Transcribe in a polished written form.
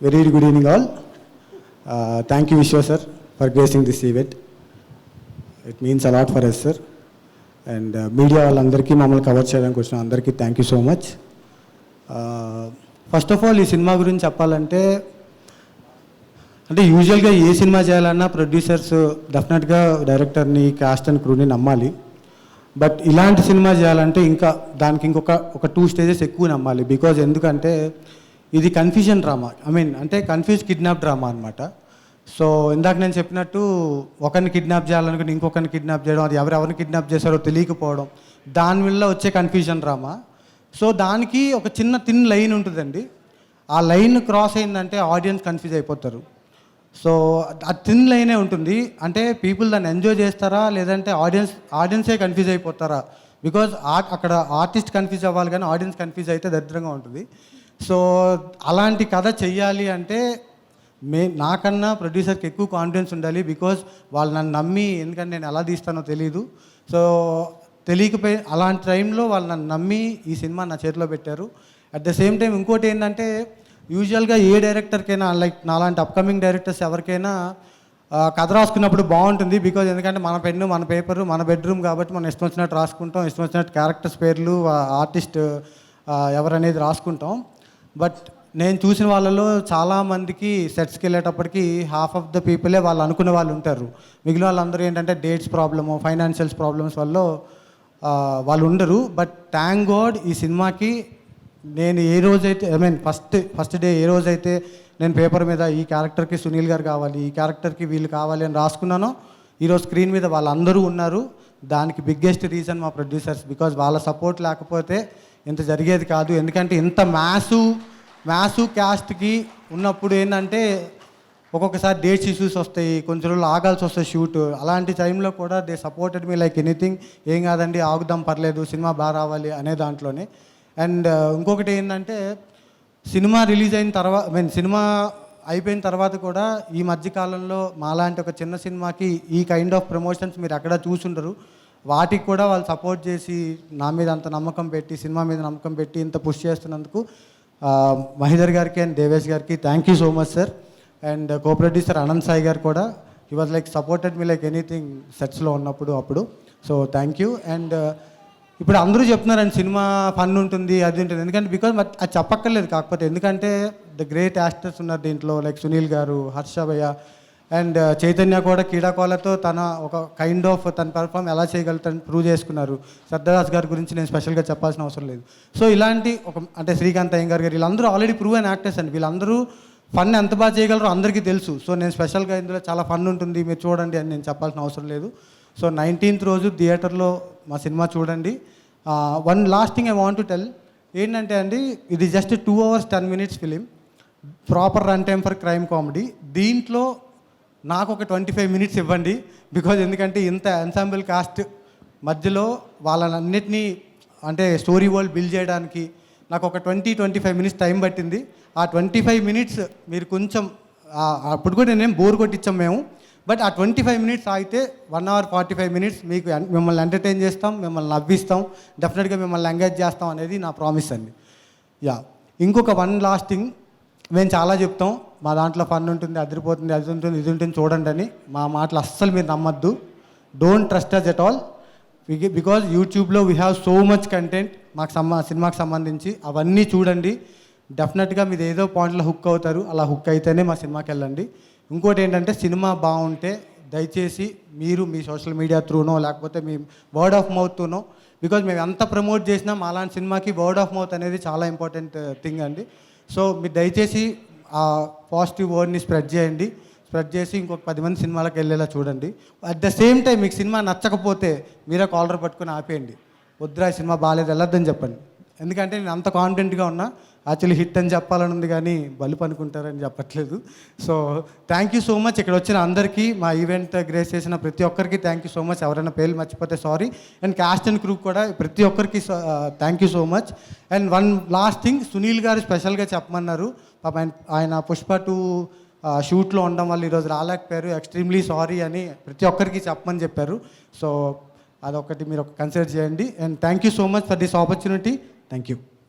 Very good evening all. Thank you Vishwa sir for gracing this event. It means a lot for us sir. And media వాళ్ళందరికీ మమ్మల్ని cover చేయడానికి వచ్చిన అందరికీ thank you so much. First of all ఈ cinema గురించి చెప్పాలంటే అంటే యూజువల్గా ఏ సినిమా చేయాలన్నా ప్రొడ్యూసర్స్ డెఫినెట్గా డైరెక్టర్ని కాస్ట్ అండ్ క్రూని నమ్మాలి. బట్ ఇలాంటి సినిమా చేయాలంటే ఇంకా దానికి ఇంకొక 2 స్టేజెస్ ఎక్కువ నమ్మాలి. బికాజ్ ఎందుకంటే ఇది కన్ఫ్యూజన్ డ్రామా, అంటే కన్ఫ్యూజ్ కిడ్నాప్ డ్రామా అనమాట. సో ఇందాక నేను చెప్పినట్టు ఒకరిని కిడ్నాప్ చేయాలనుకుని ఇంకొకరిని కిడ్నాప్ చేయడం, అది ఎవరెవరిని కిడ్నాప్ చేశారో తెలియకపోవడం, దానివల్ల వచ్చే కన్ఫ్యూజన్ డ్రామా. సో దానికి ఒక చిన్న థిన్ లైన్ ఉంటుందండి. ఆ లైన్ క్రాస్ అయిందంటే ఆడియన్స్ కన్ఫ్యూజ్ అయిపోతారు. సో ఆ థిన్ లైనే ఉంటుంది. అంటే పీపుల్ దాన్ని ఎంజాయ్ చేస్తారా లేదంటే ఆడియన్సే కన్ఫ్యూజ్ అయిపోతారా? బికాజ్ అక్కడ ఆర్టిస్ట్ కన్ఫ్యూజ్ అవ్వాలి కానీ ఆడియన్స్ కన్ఫ్యూజ్ అయితే దరిద్రంగా ఉంటుంది. సో అలాంటి కథ చెయ్యాలి అంటే నాకన్నా ప్రొడ్యూసర్కి ఎక్కువ కాన్ఫిడెన్స్ ఉండాలి. బికాజ్ వాళ్ళు నన్ను నమ్మి, ఎందుకంటే నేను ఎలా తీస్తానో తెలీదు. సో తెలియకపోయి అలాంటి టైంలో వాళ్ళు నన్ను నమ్మి ఈ సినిమా నా చేతిలో పెట్టారు. అట్ ద సేమ్ టైం ఇంకోటి ఏంటంటే యూజువల్గా ఏ డైరెక్టర్కైనా లైక్ నాలాంటి అప్కమింగ్ డైరెక్టర్స్ ఎవరికైనా కథ రాసుకున్నప్పుడు బాగుంటుంది. బికాజ్ ఎందుకంటే మన పెన్ను, మన పేపరు, మన బెడ్రూమ్ కాబట్టి మనం ఇష్టం వచ్చినట్టు రాసుకుంటాం, ఇష్టం వచ్చినట్టు క్యారెక్టర్స్ పేర్లు, ఆర్టిస్ట్ ఎవరనేది రాసుకుంటాం. బట్ నేను చూసిన వాళ్ళలో చాలామందికి సెట్స్కి వెళ్ళేటప్పటికి హాఫ్ ఆఫ్ ద పీపులే వాళ్ళు అనుకునే వాళ్ళు ఉంటారు. మిగిలిన వాళ్ళందరూ ఏంటంటే డేట్స్ ప్రాబ్లము, ఫైనాన్షియల్స్ ప్రాబ్లమ్స్ వల్ల వాళ్ళు ఉండరు. బట్ థ్యాంక్ గాడ్ ఈ సినిమాకి నేను ఏ రోజైతే ఫస్ట్ డే ఏ రోజైతే నేను పేపర్ మీద ఈ క్యారెక్టర్కి సునీల్ గారు కావాలి, ఈ క్యారెక్టర్కి వీళ్ళు కావాలి అని రాసుకున్నానో ఈరోజు స్క్రీన్ మీద వాళ్ళందరూ ఉన్నారు. దానికి బిగ్గెస్ట్ రీజన్ మా ప్రొడ్యూసర్స్. బికాజ్ వాళ్ళ సపోర్ట్ లేకపోతే ఇంత జరిగేది కాదు. ఎందుకంటే ఇంత మ్యాసు క్యాస్ట్కి ఉన్నప్పుడు ఏంటంటే ఒక్కొక్కసారి డేట్స్ ఇష్యూస్ వస్తాయి, కొంచెం రోజులు ఆగాల్సి వస్తాయి షూట్. అలాంటి టైంలో కూడా they supported me like anything. ఏం కాదండి, ఆగుదాం, పర్లేదు, సినిమా బాగా రావాలి అనే దాంట్లోనే. అండ్ ఇంకొకటి ఏంటంటే సినిమా రిలీజ్ అయిన తర్వాత సినిమా అయిపోయిన తర్వాత కూడా ఈ మధ్యకాలంలో మాలాంటి ఒక చిన్న సినిమాకి ఈ కైండ్ ఆఫ్ ప్రమోషన్స్ మీరు ఎక్కడ చూసుండరు. వాటికి కూడా వాళ్ళు సపోర్ట్ చేసి నా మీద అంత నమ్మకం పెట్టి, సినిమా మీద నమ్మకం పెట్టి ఇంత పుష్ చేస్తున్నందుకు మహిధర్ గారికి అండ్ దేవేష్ గారికి thank you so much sir. And co producer Anant Sai గారు కూడా he was like supported me like anything సెట్స్లో ఉన్నప్పుడు అప్పుడు. So thank you. అండ్ ఇప్పుడు అందరూ చెప్తున్నారండి సినిమా ఫన్ ఉంటుంది, అది ఉంటుంది. ఎందుకంటే బికాజ్ అది చెప్పక్కర్లేదు. కాకపోతే ఎందుకంటే ద గ్రేట్ యాక్టర్స్ ఉన్నారు దీంట్లో, లైక్ సునీల్ గారు, హర్ష భయ్య అండ్ చైతన్య కూడా కీడాకోలతో తన ఒక కైండ్ ఆఫ్ తన పెర్ఫామ్ ఎలా చేయగలుగుతారని ప్రూవ్ చేసుకున్నారు. సర్దారాజ్ గారి గురించి నేను స్పెషల్గా చెప్పాల్సిన అవసరం లేదు. సో ఇలాంటి అంటే శ్రీకాంత్ అయ్యంగార్ గారు వీళ్ళందరూ ఆల్రెడీ ప్రూవ్ అయిన యాక్టర్స్ అండి. వీళ్ళందరూ ఫన్ ఎంత బాగా చేయగలరో అందరికీ తెలుసు. సో నేను స్పెషల్గా ఇందులో చాలా ఫన్ ఉంటుంది, మీరు చూడండి అని నేను చెప్పాల్సిన అవసరం లేదు. సో 19th రోజు థియేటర్లో మా సినిమా చూడండి. One last thing I want to tell ఏంటంటే అండి, ఇది just 2 hours 10 minutes film, proper run time for crime comedy. దీంట్లో నాకు ఒక 25 minutes ఇవ్వండి. బికాజ్ ఎందుకంటే ఇంత ఎన్సాంబుల్ కాస్ట్ మధ్యలో వాళ్ళన్నిటినీ అంటే స్టోరీ వరల్డ్ బిల్డ్ చేయడానికి నాకు ఒక 20-25 minutes టైం పట్టింది. ఆ 25 minutes మీరు కొంచెం అప్పుడు కూడా నేనేం బోర్ కొట్టించాం మేము. బట్ ఆ 25 minutes అయితే 1 hour 45 minutes మీకు మిమ్మల్ని ఎంటర్టైన్ చేస్తాం, మిమ్మల్ని నవ్విస్తాం, డెఫినెట్గా మిమ్మల్ని ఎంగేజ్ చేస్తాం అనేది నా ప్రామిస్ అండి. ఇంకొక వన్ లాస్ట్ థింగ్, మేము చాలా చెప్తాం మా దాంట్లో ఫన్ ఉంటుంది, అదిరిపోతుంది, అది ఉంటుంది, ఇది ఉంటుంది చూడండి అని. మా మాటలు అస్సలు మీరు నమ్మద్దు. Don't trust us at all. Because యూట్యూబ్లో we have so much content సినిమాకి సంబంధించి. అవన్నీ చూడండి, డెఫినెట్గా మీరు ఏదో పాయింట్లో హుక్ అవుతారు. అలా హుక్ అయితేనే మా సినిమాకి వెళ్ళండి. ఇంకోటి ఏంటంటే సినిమా బాగుంటే దయచేసి మీరు మీ సోషల్ మీడియా త్రూనో లేకపోతే మీ వర్డ్ ఆఫ్ మౌత్తోనో, బికాజ్ మేము ఎంత ప్రమోట్ చేసినా అలాంటి సినిమాకి వర్డ్ ఆఫ్ మౌత్ అనేది చాలా ఇంపార్టెంట్ థింగ్ అండి. సో మీరు దయచేసి ఆ పాజిటివ్ వర్డ్ని స్ప్రెడ్ చేయండి. స్ప్రెడ్ చేసి ఇంకొక 10 మంది సినిమాలకు వెళ్ళేలా చూడండి. అట్ ద సేమ్ టైం మీకు సినిమా నచ్చకపోతే మీరే కాలర్ పట్టుకొని ఆపేయండి. వద్దురా ఈ సినిమా బాగాలేదు, వెళ్ళొద్దని చెప్పండి. ఎందుకంటే నేను అంత కాన్ఫిడెంట్గా ఉన్నా. యాక్చువల్లీ హిట్ అని చెప్పాలని ఉంది కానీ బలుపు అనుకుంటారని చెప్పట్లేదు. So thank you so much. ఇక్కడ వచ్చిన అందరికీ, మా ఈవెంట్ గ్రేస్ చేసిన ప్రతి ఒక్కరికి థ్యాంక్ యూ సో మచ్. ఎవరైనా పేర్లు మర్చిపోతే sorry. And cost and crew కూడా ప్రతి ఒక్కరికి thank you so much. And one last thing, Sunil గారు స్పెషల్గా చెప్పమన్నారు. పాప ఆయన పుష్ప 2 షూట్లో ఉండడం వల్ల ఈరోజు రాలేకపోయారు. ఎక్స్ట్రీమ్లీ సారీ అని ప్రతి ఒక్కరికి చెప్పమని చెప్పారు. సో అదొకటి మీరు కన్సిడర్ చేయండి. And thank you so much for this opportunity. Thank you.